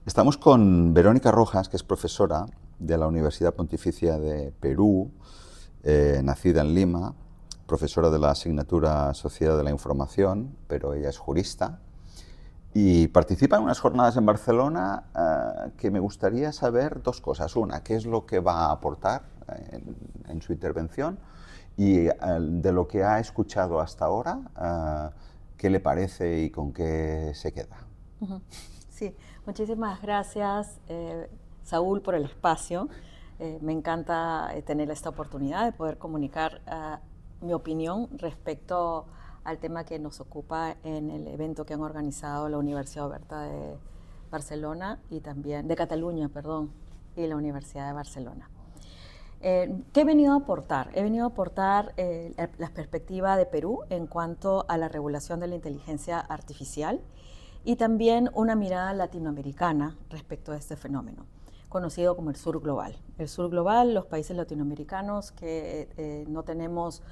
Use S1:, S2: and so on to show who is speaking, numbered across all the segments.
S1: Estamos con Verónica Rojas, que es profesora de la Universidad Pontificia de Perú, nacida en Lima, profesora de la asignatura Sociedad de la Información, pero ella es jurista, y participa en unas jornadas en Barcelona que me gustaría saber dos cosas. Una, qué es lo que va a aportar en su intervención, y de lo que ha escuchado hasta ahora, qué le parece y con qué se queda.
S2: Sí, muchísimas gracias, Saúl, por el espacio. Me encanta tener esta oportunidad de poder comunicar mi opinión respecto al tema que nos ocupa en el evento que han organizado la Universidad Oberta de Barcelona y también de Cataluña, perdón, y la Universidad de Barcelona. ¿Qué he venido a aportar? He venido a aportar la perspectiva de Perú en cuanto a la regulación de la inteligencia artificial y también una mirada latinoamericana respecto a este fenómeno, conocido como el sur global. El sur global, los países latinoamericanos que no tenemos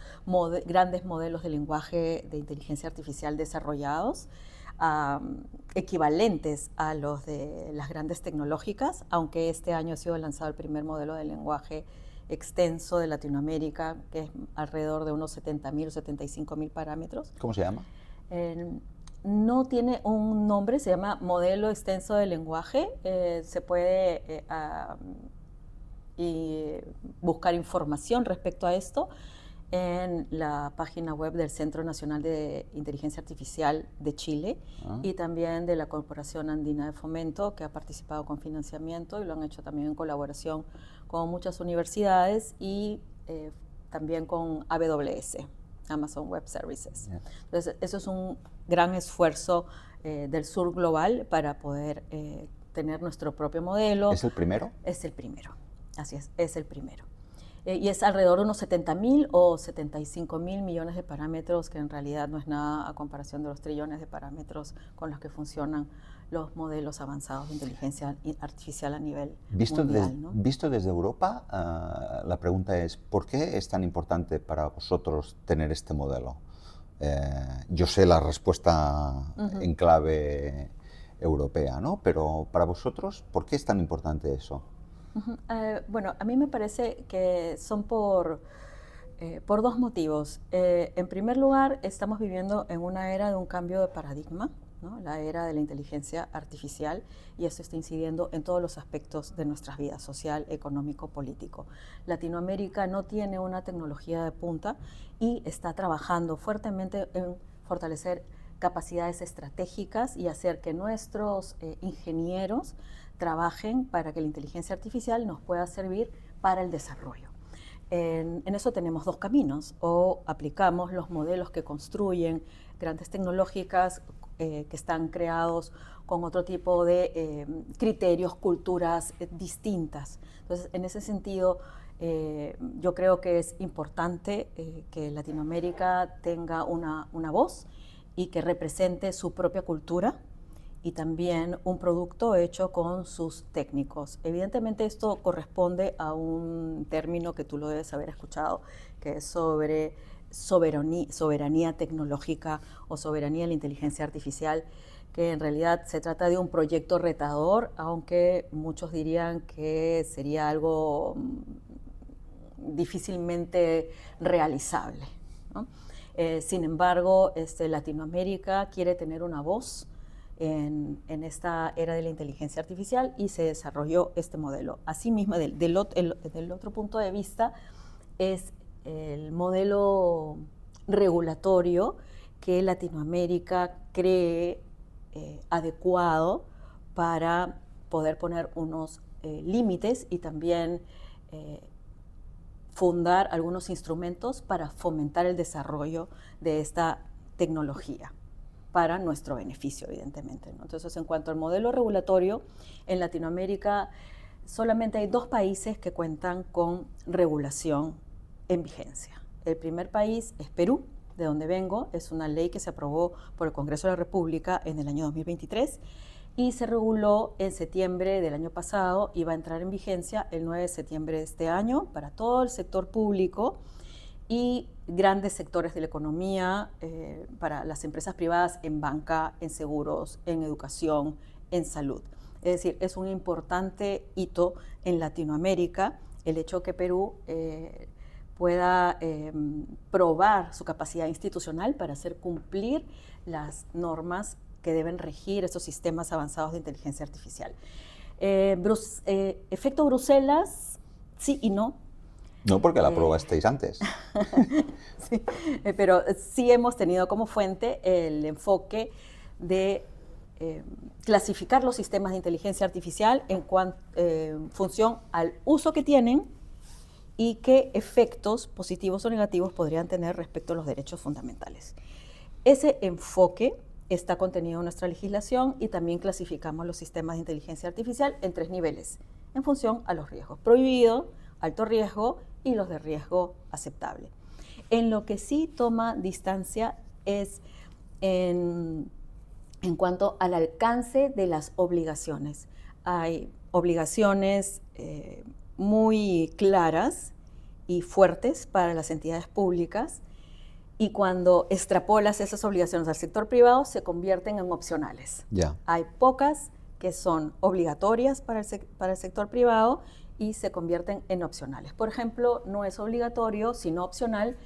S2: grandes modelos de lenguaje de inteligencia artificial desarrollados, equivalentes a los de las grandes tecnológicas, aunque este año ha sido lanzado el primer modelo de lenguaje extenso de Latinoamérica, que es alrededor de unos 70.000 o 75.000 parámetros.
S1: ¿Cómo se llama?
S2: No tiene un nombre, se llama modelo extenso de lenguaje. Se puede buscar información respecto a esto en la página web del Centro Nacional de Inteligencia Artificial de Chile y también de la Corporación Andina de Fomento, que ha participado con financiamiento y lo han hecho también en colaboración con muchas universidades y también con AWS, Amazon Web Services. Entonces, eso es un gran esfuerzo del sur global para poder tener nuestro propio modelo.
S1: ¿Es el primero?
S2: Es el primero, así es el primero. Y es alrededor de unos 70.000 o 75.000 millones de parámetros, que en realidad no es nada a comparación de los trillones de parámetros con los que funcionan los modelos avanzados de inteligencia artificial a nivel mundial, ¿no?
S1: Visto desde Europa, la pregunta es, ¿por qué es tan importante para vosotros tener este modelo? Yo sé la respuesta en clave europea, ¿no? Pero para vosotros, ¿por qué es tan importante eso?
S2: Bueno, a mí me parece que son por dos motivos. En primer lugar, estamos viviendo en una era de un cambio de paradigma, ¿no? La era de la inteligencia artificial, y eso está incidiendo en todos los aspectos de nuestras vidas, social, económico, político. Latinoamérica no tiene una tecnología de punta y está trabajando fuertemente en fortalecer capacidades estratégicas y hacer que nuestros ingenieros trabajen para que la inteligencia artificial nos pueda servir para el desarrollo. En eso tenemos dos caminos: o aplicamos los modelos que construyen grandes tecnológicas que están creados con otro tipo de criterios, culturas distintas. Entonces, en ese sentido, yo creo que es importante que Latinoamérica tenga una voz y que represente su propia cultura y también un producto hecho con sus técnicos. Evidentemente esto corresponde a un término que tú lo debes haber escuchado, que es sobre soberanía tecnológica o soberanía de la inteligencia artificial, que en realidad se trata de un proyecto retador, aunque muchos dirían que sería algo difícilmente realizable, ¿no? Sin embargo, Latinoamérica quiere tener una voz en esta era de la inteligencia artificial y se desarrolló este modelo. Asimismo, del otro punto de vista, es el modelo regulatorio que Latinoamérica cree adecuado para poder poner unos límites y también fundar algunos instrumentos para fomentar el desarrollo de esta tecnología para nuestro beneficio, evidentemente, ¿no? Entonces, en cuanto al modelo regulatorio, en Latinoamérica solamente hay dos países que cuentan con regulación en vigencia. El primer país es Perú, de donde vengo. Es una ley que se aprobó por el Congreso de la República en el año 2023 y se reguló en septiembre del año pasado y va a entrar en vigencia el 9 de septiembre de este año para todo el sector público y grandes sectores de la economía, para las empresas privadas en banca, en seguros, en educación, en salud. Es decir, es un importante hito en Latinoamérica el hecho que Perú pueda probar su capacidad institucional para hacer cumplir las normas que deben regir estos sistemas avanzados de inteligencia artificial. Efecto Bruselas, sí y no.
S1: No, porque la probasteis antes.
S2: Sí, pero sí hemos tenido como fuente el enfoque de clasificar los sistemas de inteligencia artificial en función al uso que tienen y qué efectos positivos o negativos podrían tener respecto a los derechos fundamentales. Ese enfoque está contenido en nuestra legislación y también clasificamos los sistemas de inteligencia artificial en 3 niveles, en función a los riesgos: prohibido, alto riesgo y los de riesgo aceptable. En lo que sí toma distancia es en cuanto al alcance de las obligaciones. Hay obligaciones muy claras y fuertes para las entidades públicas, y cuando extrapolas esas obligaciones al sector privado se convierten en opcionales. Hay pocas que son obligatorias para el sector privado y se convierten en opcionales. Por ejemplo, no es obligatorio, sino opcional,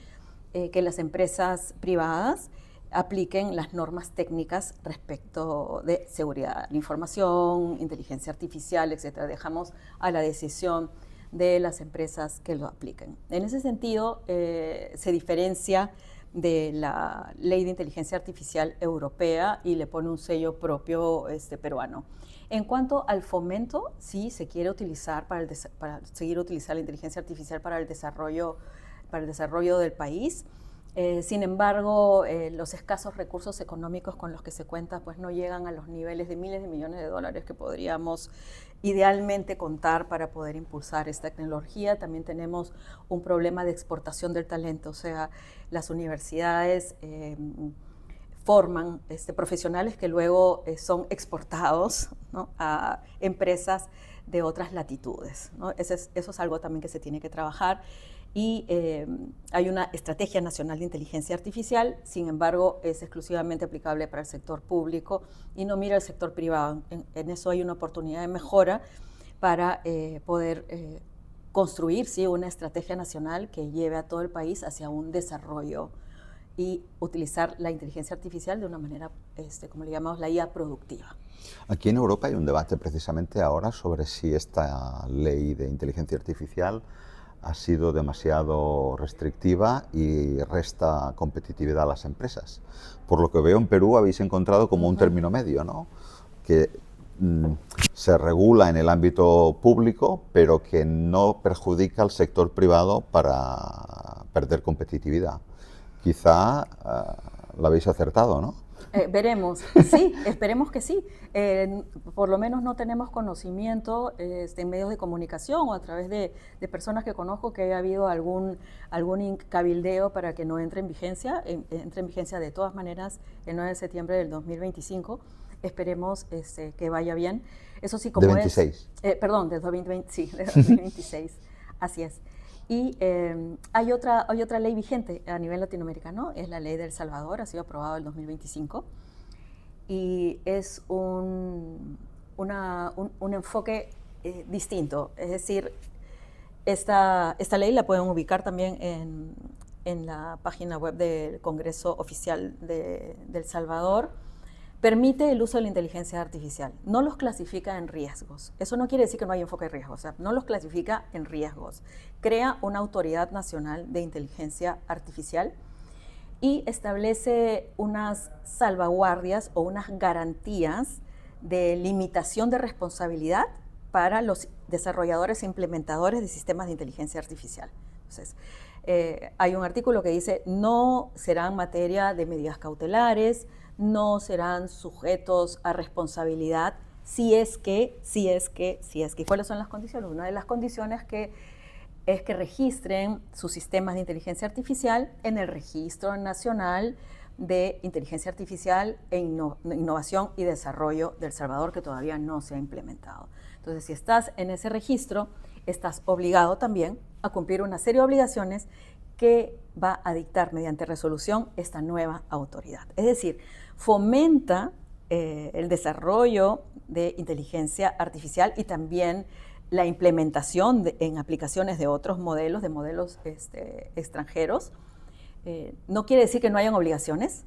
S2: que las empresas privadas apliquen las normas técnicas respecto de seguridad de la información, inteligencia artificial, etc. Dejamos a la decisión de las empresas que lo apliquen. En ese sentido, se diferencia de la Ley de Inteligencia Artificial Europea y le pone un sello propio peruano. En cuanto al fomento, sí se quiere utilizar para seguir utilizando la inteligencia artificial para el desarrollo del país. Sin embargo, los escasos recursos económicos con los que se cuenta pues no llegan a los niveles de miles de millones de dólares que podríamos idealmente contar para poder impulsar esta tecnología. También tenemos un problema de exportación del talento, o sea, las universidades forman profesionales que luego son exportados, ¿no?, a empresas de otras latitudes, ¿no? Eso es algo también que se tiene que trabajar. Y hay una estrategia nacional de inteligencia artificial, sin embargo, es exclusivamente aplicable para el sector público y no mira al sector privado. En eso hay una oportunidad de mejora para poder construir, sí, una estrategia nacional que lleve a todo el país hacia un desarrollo y utilizar la inteligencia artificial de una manera, como le llamamos, la IA productiva.
S1: Aquí en Europa hay un debate precisamente ahora sobre si esta ley de inteligencia artificial ha sido demasiado restrictiva y resta competitividad a las empresas. Por lo que veo, en Perú habéis encontrado como un término medio, ¿no?, que se regula en el ámbito público, pero que no perjudica al sector privado para perder competitividad. Quizá lo habéis acertado, ¿no?
S2: Veremos, sí, esperemos que sí. Por lo menos no tenemos conocimiento en medios de comunicación o a través de personas que conozco que haya habido algún cabildeo para que no entre en vigencia. Entre en vigencia de todas maneras el 9 de septiembre del 2025. Esperemos que vaya bien. Eso sí, como
S1: ¿De 26?
S2: Perdón, del 2020, sí, del 2026. Así es. Y hay otra ley vigente a nivel latinoamericano, es la ley de El Salvador, ha sido aprobado en el 2025, y es un enfoque distinto. Es decir, esta ley la pueden ubicar también en la página web del Congreso Oficial de El Salvador. Permite el uso de la inteligencia artificial, no los clasifica en riesgos. Eso no quiere decir que no hay enfoque de riesgos, o sea, no los clasifica en riesgos. Crea una autoridad nacional de inteligencia artificial y establece unas salvaguardias o unas garantías de limitación de responsabilidad para los desarrolladores e implementadores de sistemas de inteligencia artificial. Entonces, hay un artículo que dice: no serán materia de medidas cautelares, no serán sujetos a responsabilidad si es que. ¿Cuáles son las condiciones? Una de las condiciones es que registren sus sistemas de inteligencia artificial en el Registro Nacional de Inteligencia Artificial e Innovación y Desarrollo de El Salvador, que todavía no se ha implementado. Entonces, si estás en ese registro, estás obligado también a cumplir una serie de obligaciones que va a dictar mediante resolución esta nueva autoridad. Es decir, fomenta el desarrollo de inteligencia artificial y también la implementación en aplicaciones de otros modelos, de modelos extranjeros. No quiere decir que no hayan obligaciones,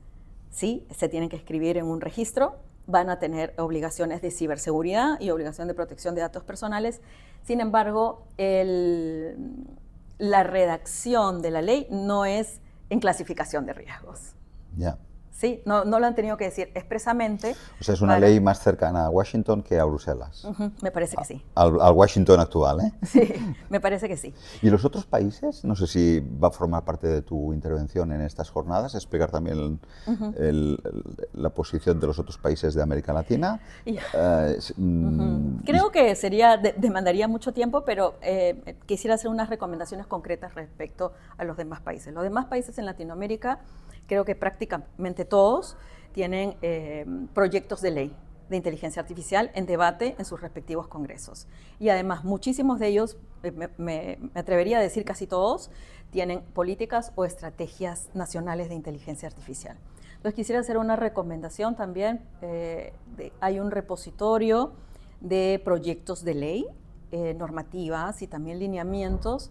S2: sí, se tienen que escribir en un registro, van a tener obligaciones de ciberseguridad y obligación de protección de datos personales. Sin embargo, la redacción de la ley no es en clasificación de riesgos.
S1: Ya.
S2: Sí, no lo han tenido que decir expresamente.
S1: O sea, es una ley más cercana a Washington que a Bruselas.
S2: Me parece que sí.
S1: Al Washington actual, ¿eh?
S2: Sí, me parece que sí.
S1: ¿Y los otros países? No sé si va a formar parte de tu intervención en estas jornadas, explicar también la posición de los otros países de América Latina.
S2: Creo que demandaría mucho tiempo, pero quisiera hacer unas recomendaciones concretas respecto a los demás países. Los demás países en Latinoamérica, creo que prácticamente todos tienen proyectos de ley de inteligencia artificial en debate en sus respectivos congresos. Y además, muchísimos de ellos, me atrevería a decir casi todos, tienen políticas o estrategias nacionales de inteligencia artificial. Entonces, quisiera hacer una recomendación también. Hay un repositorio de proyectos de ley, normativas y también lineamientos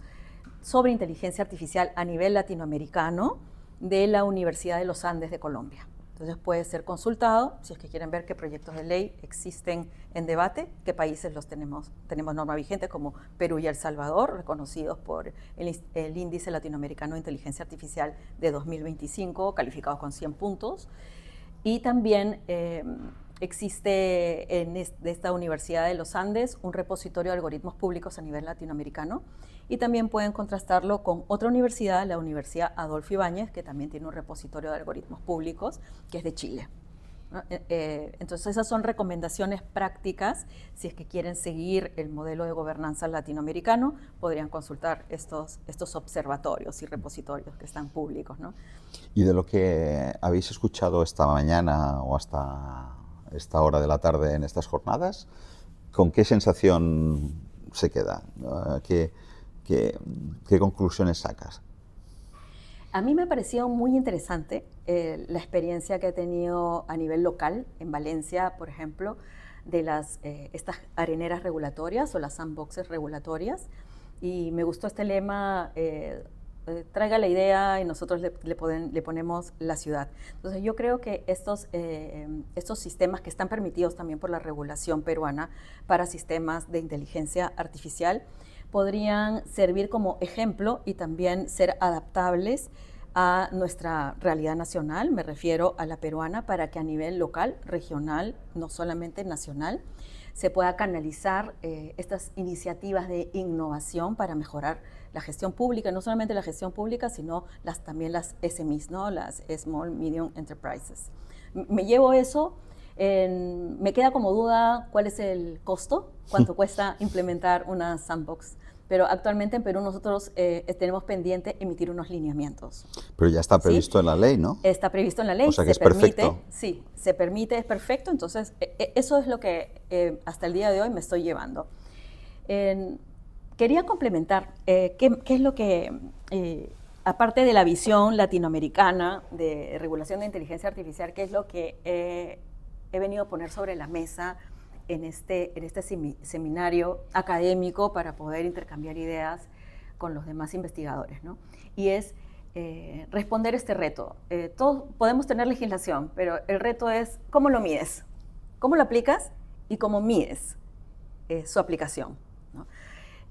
S2: sobre inteligencia artificial a nivel latinoamericano de la Universidad de los Andes de Colombia. Entonces puede ser consultado si es que quieren ver qué proyectos de ley existen en debate, qué países los tenemos norma vigente como Perú y El Salvador, reconocidos por el Índice Latinoamericano de Inteligencia Artificial de 2025, calificados con 100 puntos. Y también existe de esta Universidad de los Andes un repositorio de algoritmos públicos a nivel latinoamericano, y también pueden contrastarlo con otra universidad, la Universidad Adolfo Ibáñez, que también tiene un repositorio de algoritmos públicos, que es de Chile. Entonces esas son recomendaciones prácticas. Si es que quieren seguir el modelo de gobernanza latinoamericano, podrían consultar estos observatorios y repositorios que están públicos, ¿no?
S1: Y de lo que habéis escuchado esta mañana o hasta esta hora de la tarde en estas jornadas, ¿con qué sensación se queda? ¿Qué conclusiones sacas?
S2: A mí me ha parecido muy interesante la experiencia que he tenido a nivel local, en Valencia, por ejemplo, de estas areneras regulatorias o las sandboxes regulatorias. Y me gustó este lema, traiga la idea y nosotros le ponemos la ciudad. Entonces yo creo que estos sistemas que están permitidos también por la regulación peruana para sistemas de inteligencia artificial podrían servir como ejemplo y también ser adaptables a nuestra realidad nacional, me refiero a la peruana, para que a nivel local, regional, no solamente nacional, se pueda canalizar estas iniciativas de innovación para mejorar la gestión pública, no solamente la gestión pública, sino también las SMEs, ¿no? Las Small Medium Enterprises. Me llevo eso. Me queda como duda cuál es el costo, cuánto cuesta implementar una sandbox. Pero actualmente en Perú nosotros tenemos pendiente emitir unos lineamientos.
S1: Pero ya está previsto, ¿sí?, en la ley, ¿no?
S2: Está previsto en la ley.
S1: O sea que es perfecto.
S2: Sí, se permite, es perfecto. Entonces, eso es lo que hasta el día de hoy me estoy llevando. Quería complementar qué es lo que, aparte de la visión latinoamericana de regulación de inteligencia artificial, qué es lo que he venido a poner sobre la mesa en este seminario académico para poder intercambiar ideas con los demás investigadores, ¿no? Y es responder este reto. Todos podemos tener legislación, pero el reto es cómo lo mides, cómo lo aplicas y cómo mides su aplicación, ¿no?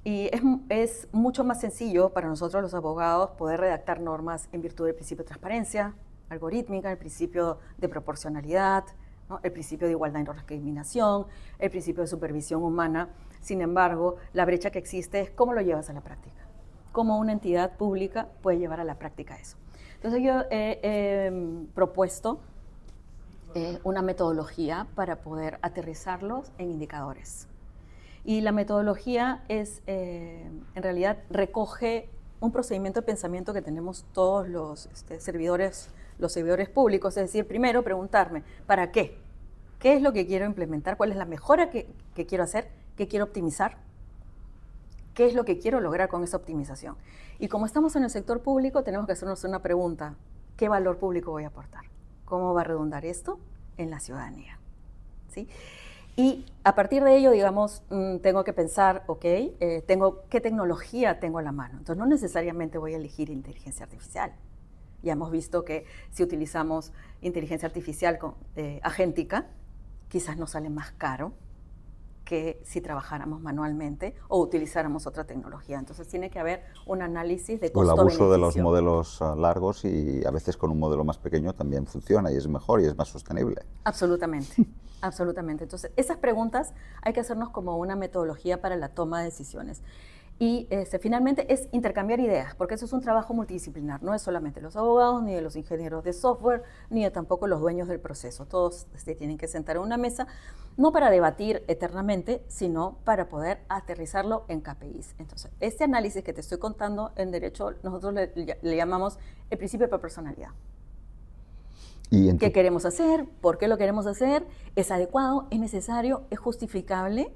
S2: Y es mucho más sencillo para nosotros los abogados poder redactar normas en virtud del principio de transparencia algorítmica, el principio de proporcionalidad, ¿no?, el principio de igualdad y no discriminación, el principio de supervisión humana. Sin embargo, la brecha que existe es cómo lo llevas a la práctica, cómo una entidad pública puede llevar a la práctica eso. Entonces yo he propuesto una metodología para poder aterrizarlos en indicadores. Y la metodología en realidad recoge un procedimiento de pensamiento que tenemos todos los servidores públicos, es decir, primero preguntarme, ¿para qué? ¿Qué es lo que quiero implementar? ¿Cuál es la mejora que quiero hacer? ¿Qué quiero optimizar? ¿Qué es lo que quiero lograr con esa optimización? Y como estamos en el sector público, tenemos que hacernos una pregunta: ¿qué valor público voy a aportar? ¿Cómo va a redundar esto en la ciudadanía? ¿Sí? Y a partir de ello, digamos, tengo que pensar, ok, ¿qué tecnología tengo a la mano? Entonces, no necesariamente voy a elegir inteligencia artificial. Ya hemos visto que si utilizamos inteligencia artificial agéntica, quizás nos sale más caro que si trabajáramos manualmente o utilizáramos otra tecnología. Entonces tiene que haber un análisis de
S1: O el abuso de los
S2: costo-beneficio.
S1: modelos largos, y a veces con un modelo más pequeño también funciona y es mejor y es más sostenible.
S2: Absolutamente, absolutamente. Entonces, esas preguntas hay que hacernos como una metodología para la toma de decisiones. Y finalmente es intercambiar ideas, porque eso es un trabajo multidisciplinar, no es solamente los abogados, ni de los ingenieros de software, ni de tampoco los dueños del proceso. Todos se tienen que sentar en una mesa, no para debatir eternamente, sino para poder aterrizarlo en KPIs. Entonces, este análisis que te estoy contando en derecho, nosotros le llamamos el principio de proporcionalidad. ¿Qué queremos hacer? ¿Por qué lo queremos hacer? ¿Es adecuado? ¿Es necesario? ¿Es justificable?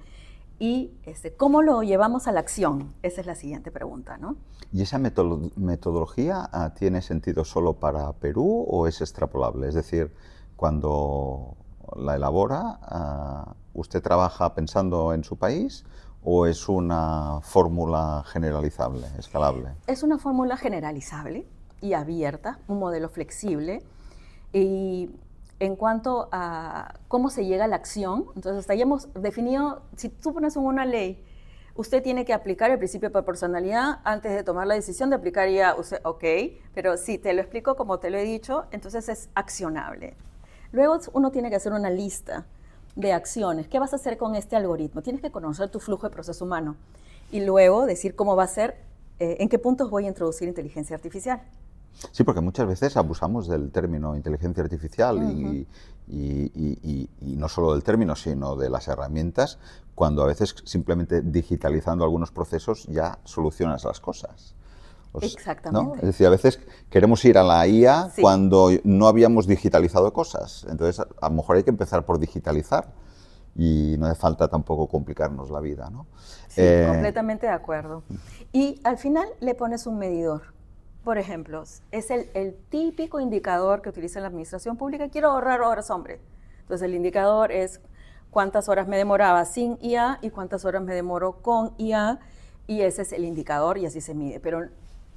S2: Y ¿cómo lo llevamos a la acción? Esa es la siguiente pregunta, ¿no?
S1: ¿Y esa metodología tiene sentido solo para Perú o es extrapolable? Es decir, cuando la elabora, ¿usted trabaja pensando en su país o es una fórmula generalizable, escalable?
S2: Es una fórmula generalizable y abierta, un modelo flexible. Y en cuanto a cómo se llega a la acción, entonces hasta ya hemos definido, si tú pones en una ley, usted tiene que aplicar el principio de proporcionalidad antes de tomar la decisión de aplicar ya, usted, ok, pero si te lo explico como te lo he dicho, entonces es accionable. Luego uno tiene que hacer una lista de acciones. ¿Qué vas a hacer con este algoritmo? Tienes que conocer tu flujo de proceso humano y luego decir cómo va a ser, en qué puntos voy a introducir inteligencia artificial.
S1: Sí, porque muchas veces abusamos del término inteligencia artificial y no solo del término, sino de las herramientas, cuando a veces simplemente digitalizando algunos procesos ya solucionas las cosas.
S2: Exactamente.
S1: ¿No? Es decir, a veces queremos ir a la IA cuando no habíamos digitalizado cosas. Entonces, a lo mejor hay que empezar por digitalizar y no hace falta tampoco complicarnos la vida, ¿no?
S2: Sí, completamente de acuerdo. Y al final le pones un medidor. Por ejemplo, es el típico indicador que utiliza la administración pública. Quiero ahorrar horas, hombre. Entonces, el indicador es cuántas horas me demoraba sin IA y cuántas horas me demoro con IA, y ese es el indicador y así se mide. Pero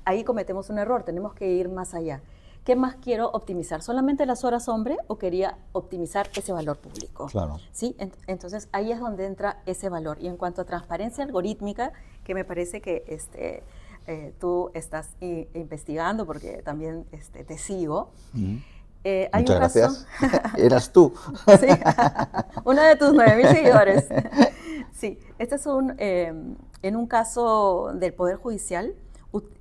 S2: ahí cometemos un error, tenemos que ir más allá. ¿Qué más quiero optimizar? ¿Solamente las horas, hombre, o quería optimizar ese valor público?
S1: Claro.
S2: ¿Sí? Entonces, ahí es donde entra ese valor. Y en cuanto a transparencia algorítmica, que me parece que tú estás investigando, porque también te sigo.
S1: Hay Muchas gracias. Eras tú.
S2: Sí, uno de tus 9,000 seguidores. Sí, este es en un caso del Poder Judicial.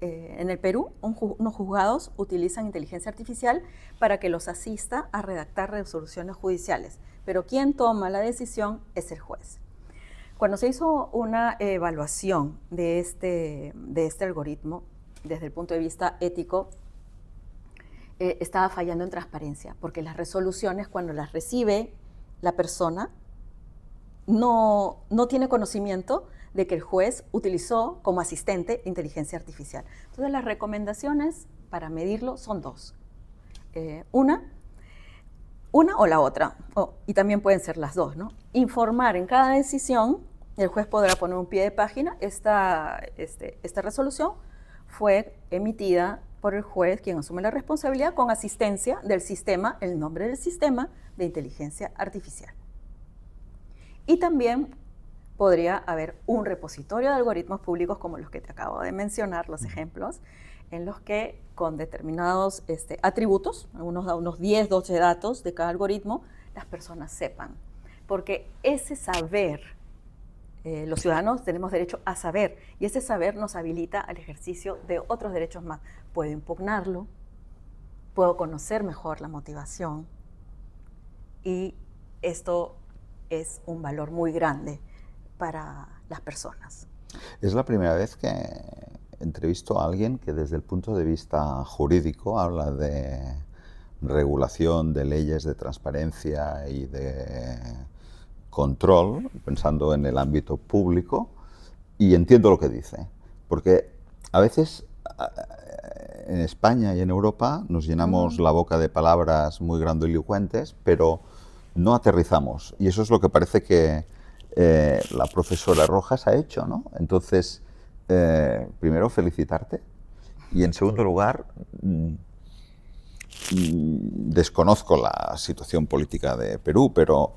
S2: En el Perú, unos juzgados utilizan inteligencia artificial para que los asista a redactar resoluciones judiciales, pero quien toma la decisión es el juez. Cuando se hizo una evaluación de este algoritmo, desde el punto de vista ético, estaba fallando en transparencia, porque las resoluciones, cuando las recibe la persona, no tiene conocimiento de que el juez utilizó como asistente inteligencia artificial. Entonces, las recomendaciones para medirlo son dos. Una o la otra, y también pueden ser las dos, ¿no? Informar en cada decisión, el juez podrá poner un pie de página, esta resolución fue emitida por el juez, quien asume la responsabilidad, con asistencia del sistema, el nombre del sistema de inteligencia artificial. Y también podría haber un repositorio de algoritmos públicos como los que te acabo de mencionar, los ejemplos, en los que con determinados atributos, unos 10, 12 datos de cada algoritmo, las personas sepan. Porque ese saber, los ciudadanos tenemos derecho a saber, y ese saber nos habilita al ejercicio de otros derechos más. Puedo impugnarlo, puedo conocer mejor la motivación, y esto es un valor muy grande para las personas.
S1: Es la primera vez que entrevisto a alguien que desde el punto de vista jurídico habla de regulación, de leyes, de transparencia y de control, pensando en el ámbito público, y entiendo lo que dice, porque a veces en España y en Europa nos llenamos la boca de palabras muy grandilocuentes, pero no aterrizamos. Y eso es lo que parece que la profesora Rojas ha hecho, ¿no? Entonces, primero, felicitarte. Y en segundo lugar, desconozco la situación política de Perú, pero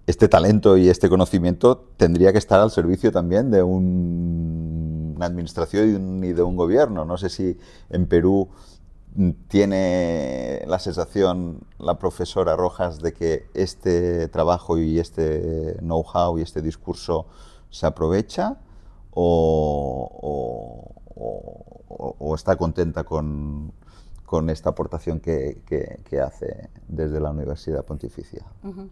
S1: este talento y este conocimiento tendría que estar al servicio también de una administración y de un gobierno. No sé si en Perú tiene la sensación la profesora Rojas de que este trabajo y este know-how y este discurso se aprovecha o está contenta con esta aportación que hace desde la Universidad Pontificia.
S2: Uh-huh.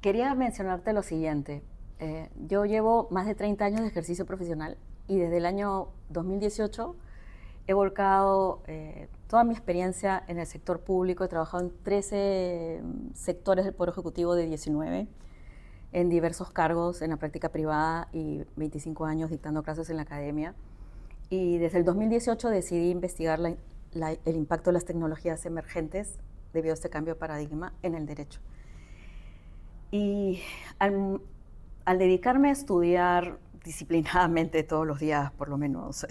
S2: Quería mencionarte lo siguiente. Yo llevo más de 30 años de ejercicio profesional y desde el año 2018 he volcado toda mi experiencia en el sector público. He trabajado en 13 sectores del Poder Ejecutivo de 19, en diversos cargos en la práctica privada y 25 años dictando clases en la academia. Y desde el 2018 decidí investigar el impacto de las tecnologías emergentes debido a este cambio de paradigma en el derecho. Y al dedicarme a estudiar disciplinadamente todos los días, por lo menos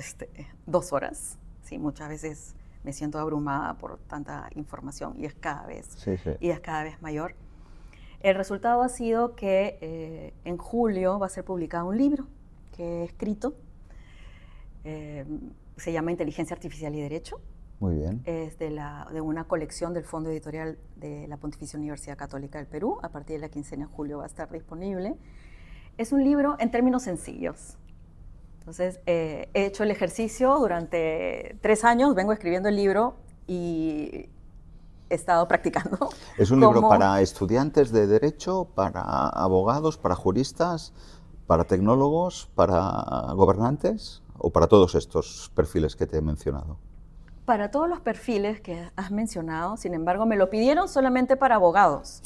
S2: 2 horas, ¿sí? Muchas veces me siento abrumada por tanta información y es cada vez mayor. El resultado ha sido que en julio va a ser publicado un libro que he escrito. Se llama Inteligencia Artificial y Derecho.
S1: Muy bien.
S2: Es de una colección del Fondo Editorial de la Pontificia Universidad Católica del Perú. A partir de la quincena de julio va a estar disponible. Es un libro en términos sencillos. Entonces, he hecho el ejercicio durante 3 años, vengo escribiendo el libro y he estado practicando.
S1: ¿Es un libro para estudiantes de Derecho, para abogados, para juristas, para tecnólogos, para gobernantes o para todos estos perfiles que te he mencionado?
S2: Para todos los perfiles que has mencionado, sin embargo, me lo pidieron solamente para abogados,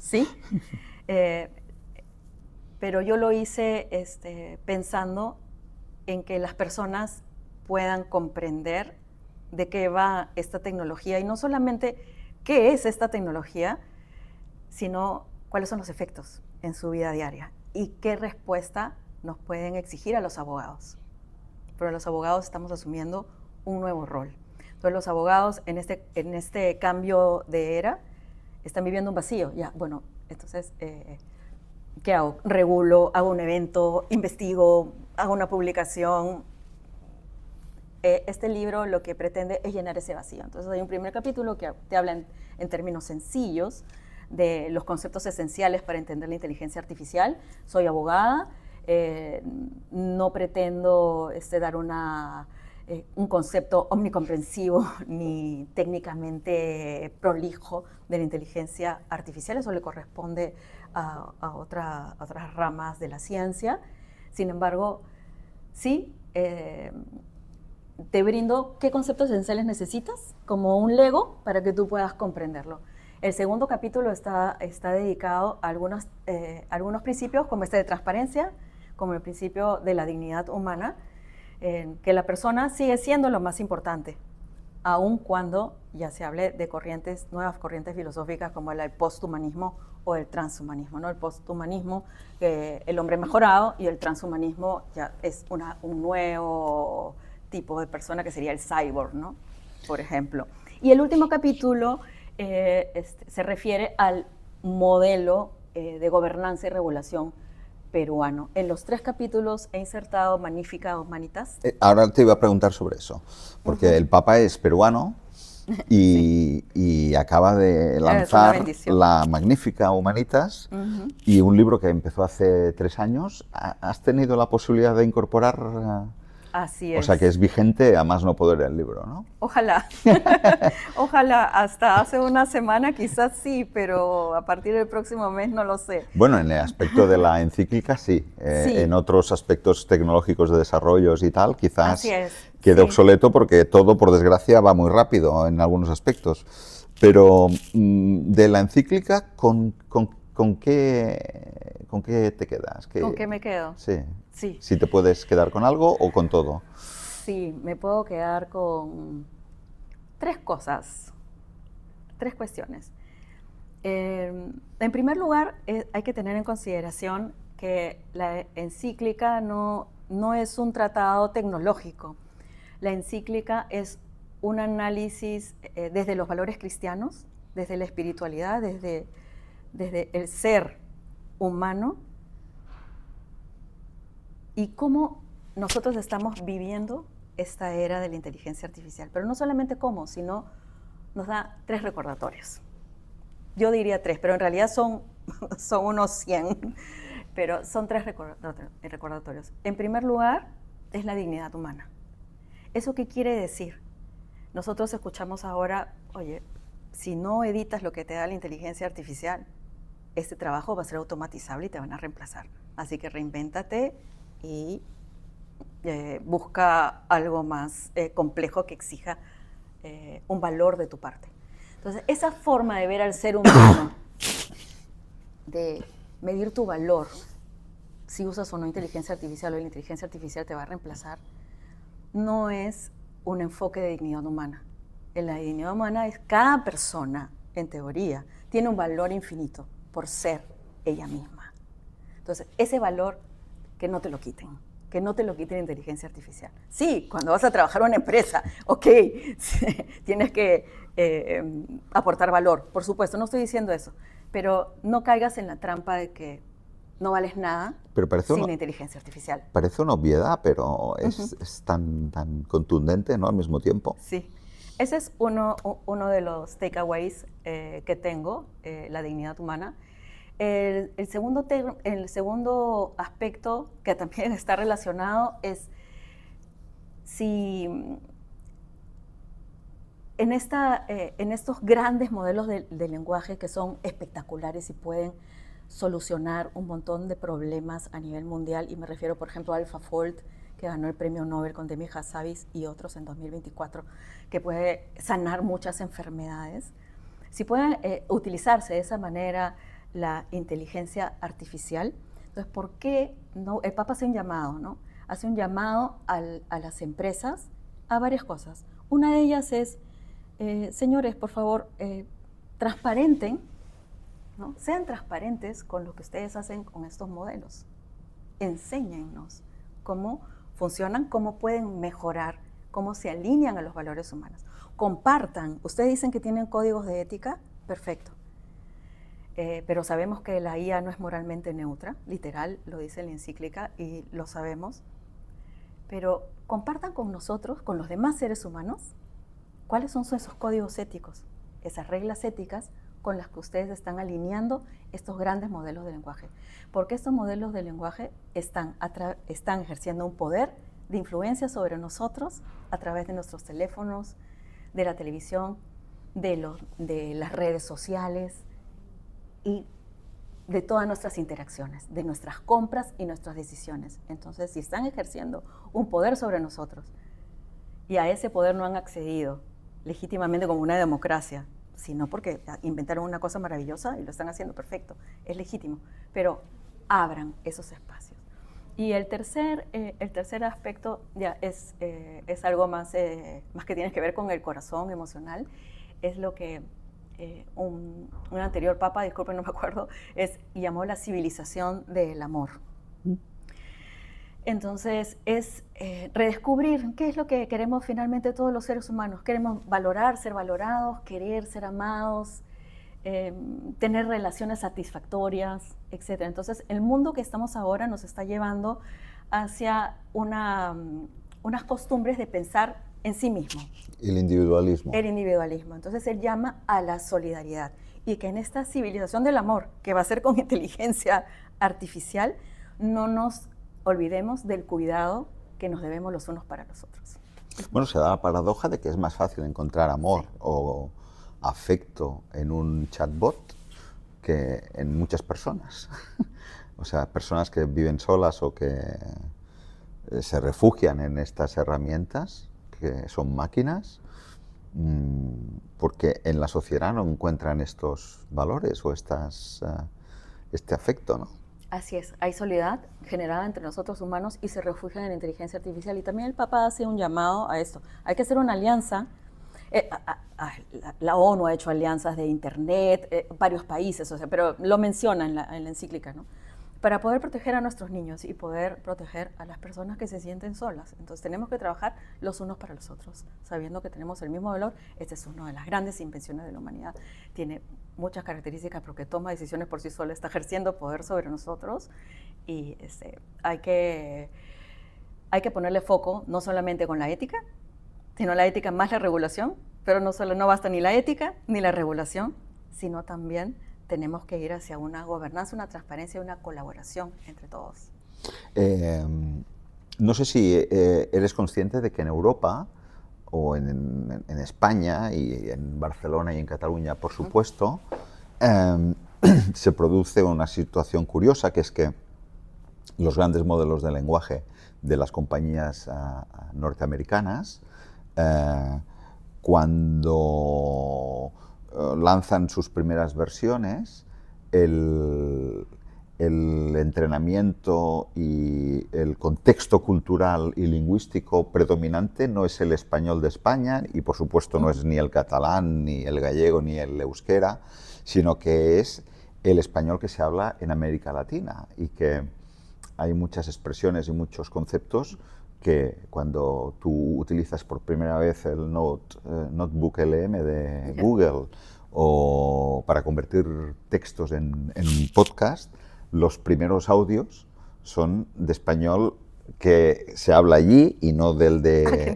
S2: ¿sí? Pero yo lo hice pensando en que las personas puedan comprender de qué va esta tecnología y no solamente qué es esta tecnología, sino cuáles son los efectos en su vida diaria y qué respuesta nos pueden exigir a los abogados. Pero los abogados estamos asumiendo un nuevo rol. Entonces los abogados en este cambio de era están viviendo un vacío. Ya, bueno, entonces, ¿qué hago? Regulo, hago un evento, investigo, hago una publicación. Este libro lo que pretende es llenar ese vacío. Entonces hay un primer capítulo que te habla en términos sencillos de los conceptos esenciales para entender la inteligencia artificial. Soy abogada, no pretendo dar un concepto omnicomprensivo ni técnicamente prolijo de la inteligencia artificial. Eso le corresponde a otras ramas de la ciencia. Sin embargo, sí, te brindo qué conceptos esenciales necesitas, como un Lego, para que tú puedas comprenderlo. El segundo capítulo está dedicado a algunos principios, como de transparencia, como el principio de la dignidad humana, que la persona sigue siendo lo más importante, aun cuando ya se hable de nuevas corrientes filosóficas como el posthumanismo o el transhumanismo, ¿no? El posthumanismo, el hombre mejorado, y el transhumanismo ya es un nuevo tipo de persona que sería el cyborg, ¿no? Por ejemplo. Y el último capítulo se refiere al modelo de gobernanza y regulación peruano. En los 3 capítulos he insertado Magnificat Humanitas.
S1: Ahora te iba a preguntar sobre eso, porque el Papa es peruano y acaba de lanzar la Magnificat Humanitas y un libro que empezó hace 3 años. ¿Has tenido la posibilidad de incorporar?
S2: Así es.
S1: O sea que es vigente a más no poder el libro, ¿no?
S2: Ojalá. Ojalá. Hasta hace una semana quizás sí, pero a partir del próximo mes no lo sé.
S1: Bueno, en el aspecto de la encíclica sí. Sí. En otros aspectos tecnológicos de desarrollos y tal, quizás quede obsoleto porque todo, por desgracia, va muy rápido en algunos aspectos. Pero de la encíclica, ¿con qué te quedas?
S2: ¿Con qué me quedo?
S1: Sí.
S2: Sí.
S1: ¿Si te puedes quedar con algo o con todo?
S2: Sí, me puedo quedar con 3 cosas. tres cuestiones. En primer lugar, hay que tener en consideración que la encíclica no es un tratado tecnológico. La encíclica es un análisis desde los valores cristianos, desde la espiritualidad, desde el ser humano y cómo nosotros estamos viviendo esta era de la inteligencia artificial. Pero no solamente cómo, sino nos da tres recordatorios. Yo diría tres, pero en realidad son unos 100, pero son tres recordatorios. En primer lugar, es la dignidad humana. ¿Eso qué quiere decir? Nosotros escuchamos ahora, oye, si no editas lo que te da la inteligencia artificial, este trabajo va a ser automatizable y te van a reemplazar. Así que reinvéntate y busca algo más complejo que exija un valor de tu parte. Entonces, esa forma de ver al ser humano, de medir tu valor, si usas o no inteligencia artificial o la inteligencia artificial te va a reemplazar, no es un enfoque de dignidad humana. En la dignidad humana es cada persona, en teoría, tiene un valor infinito por ser ella misma. Entonces, ese valor que no te lo quiten. Que no te lo quite la inteligencia artificial. Sí, cuando vas a trabajar en una empresa, ok, tienes que aportar valor, por supuesto, no estoy diciendo eso, pero no caigas en la trampa de que no vales nada sin la inteligencia artificial.
S1: Parece una obviedad, pero es tan contundente, ¿no? Al mismo tiempo.
S2: Sí, ese es uno de los takeaways que tengo, la dignidad humana. El segundo aspecto que también está relacionado es si en estos grandes modelos de lenguaje que son espectaculares y pueden solucionar un montón de problemas a nivel mundial, y me refiero, por ejemplo, a AlphaFold, que ganó el premio Nobel con Demi Hassabis y otros en 2024, que puede sanar muchas enfermedades. Si puede utilizarse de esa manera la inteligencia artificial, entonces, ¿por qué no? El Papa hace un llamado, ¿no? Hace un llamado a las empresas a varias cosas. Una de ellas es, señores, por favor, transparenten, ¿no? Sean transparentes con lo que ustedes hacen con estos modelos. Enséñennos cómo funcionan, cómo pueden mejorar, cómo se alinean a los valores humanos. Compartan. Ustedes dicen que tienen códigos de ética, perfecto. Pero sabemos que la IA no es moralmente neutra, literal, lo dice la encíclica y lo sabemos. Pero compartan con nosotros, con los demás seres humanos, cuáles son esos códigos éticos, esas reglas éticas con las que ustedes están alineando estos grandes modelos de lenguaje. Porque estos modelos de lenguaje están ejerciendo un poder de influencia sobre nosotros a través de nuestros teléfonos, de la televisión, de las redes sociales y de todas nuestras interacciones, de nuestras compras y nuestras decisiones. Entonces, si están ejerciendo un poder sobre nosotros y a ese poder no han accedido legítimamente como una democracia, sino porque inventaron una cosa maravillosa y lo están haciendo perfecto, es legítimo, pero abran esos espacios. Y el tercer aspecto ya es algo más que tiene que ver con el corazón emocional, es lo que un anterior papa, disculpen, no me acuerdo, llamó la civilización del amor. Entonces, es redescubrir qué es lo que queremos finalmente todos los seres humanos. Queremos valorar, ser valorados, querer, ser amados, tener relaciones satisfactorias, etc. Entonces, el mundo que estamos ahora nos está llevando hacia unas costumbres de pensar en sí mismo.
S1: El individualismo.
S2: El individualismo. Entonces, él llama a la solidaridad. Y que en esta civilización del amor, que va a ser con inteligencia artificial, no nos olvidemos del cuidado que nos debemos los unos para los otros.
S1: Bueno, se da la paradoja de que es más fácil encontrar amor o afecto en un chatbot que en muchas personas. O sea, personas que viven solas o que se refugian en estas herramientas, que son máquinas, porque en la sociedad no encuentran estos valores o este afecto, ¿no?
S2: Así es, hay soledad generada entre nosotros humanos y se refugian en la inteligencia artificial. Y también el Papa hace un llamado a esto. Hay que hacer una alianza La ONU ha hecho alianzas de Internet, varios países, o sea, pero lo menciona en la encíclica, ¿no? Para poder proteger a nuestros niños y poder proteger a las personas que se sienten solas. Entonces tenemos que trabajar los unos para los otros, sabiendo que tenemos el mismo valor. Esta es una de las grandes invenciones de la humanidad. Tiene muchas características porque toma decisiones por sí sola, está ejerciendo poder sobre nosotros y hay que ponerle foco no solamente con la ética, sino la ética más la regulación, pero no basta ni la ética ni la regulación, sino también tenemos que ir hacia una gobernanza, una transparencia y una colaboración entre todos.
S1: No sé si eres consciente de que en Europa o en España y en Barcelona y en Cataluña, por supuesto, se produce una situación curiosa, que es que los grandes modelos de lenguaje de las compañías norteamericanas, cuando lanzan sus primeras versiones, el entrenamiento y el contexto cultural y lingüístico predominante no es el español de España y por supuesto no es ni el catalán, ni el gallego, ni el euskera, sino que es el español que se habla en América Latina y que hay muchas expresiones y muchos conceptos que cuando tú utilizas por primera vez el Notebook LM de Google o para convertir textos en podcast, los primeros audios son de español que se habla allí y no del de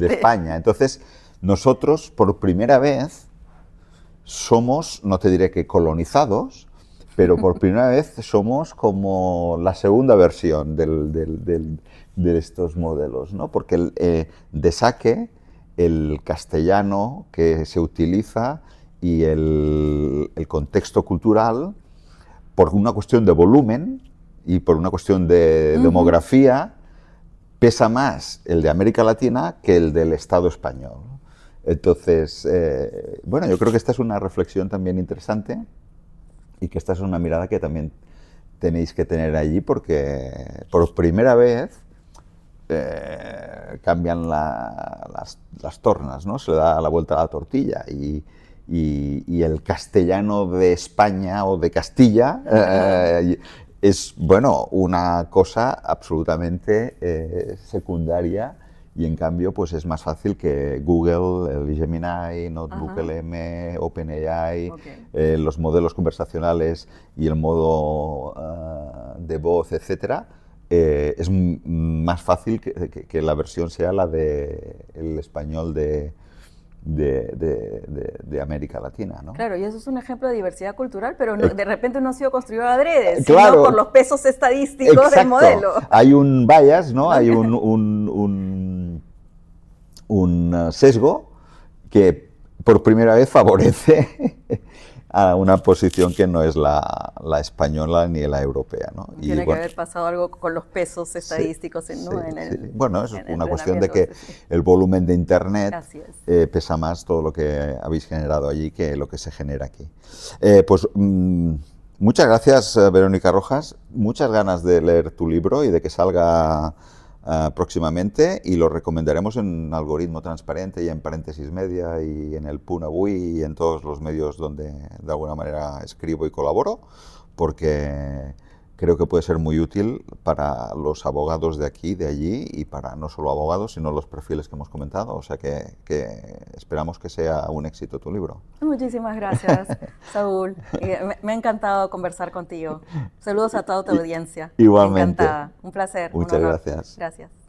S1: España. Entonces, nosotros por primera vez somos, no te diré que colonizados, pero por primera vez somos como la segunda versión de estos modelos, ¿no? Porque de saque el castellano que se utiliza y el contexto cultural, por una cuestión de volumen y por una cuestión de demografía, pesa más el de América Latina que el del Estado español. Entonces, bueno, yo creo que esta es una reflexión también interesante y que esta es una mirada que también tenéis que tener allí porque por primera vez cambian las tornas, ¿no? Se le da la vuelta a la tortilla y el castellano de España o de Castilla es, bueno, una cosa absolutamente secundaria y en cambio pues es más fácil que Google, el Gemini, Notebook LM, OpenAI, los modelos conversacionales y el modo de voz, etcétera, es más fácil que la versión sea la del español de América Latina, ¿no?
S2: Claro, y eso es un ejemplo de diversidad cultural, pero de repente no ha sido construido adrede,
S1: claro,
S2: sino por los pesos estadísticos del modelo.
S1: Hay un bias, ¿no? Hay un sesgo que por primera vez favorece a una posición que no es la española ni la europea, ¿no?
S2: Tiene que haber pasado algo con los pesos estadísticos, ¿no?
S1: Bueno, es una cuestión de que el volumen de Internet pesa más todo lo que habéis generado allí que lo que se genera aquí. Pues muchas gracias, Verónica Rojas. Muchas ganas de leer tu libro y de que salga próximamente, y lo recomendaremos en Algoritmo Transparente y en Paréntesis Media y en el Punt Avui y en todos los medios donde de alguna manera escribo y colaboro, porque creo que puede ser muy útil para los abogados de aquí, de allí, y para no solo abogados, sino los perfiles que hemos comentado. O sea que esperamos que sea un éxito tu libro.
S2: Muchísimas gracias, Saúl. Me ha encantado conversar contigo. Saludos a toda tu audiencia.
S1: Igualmente.
S2: Encantada. Un placer.
S1: Muchas gracias.
S2: Gracias.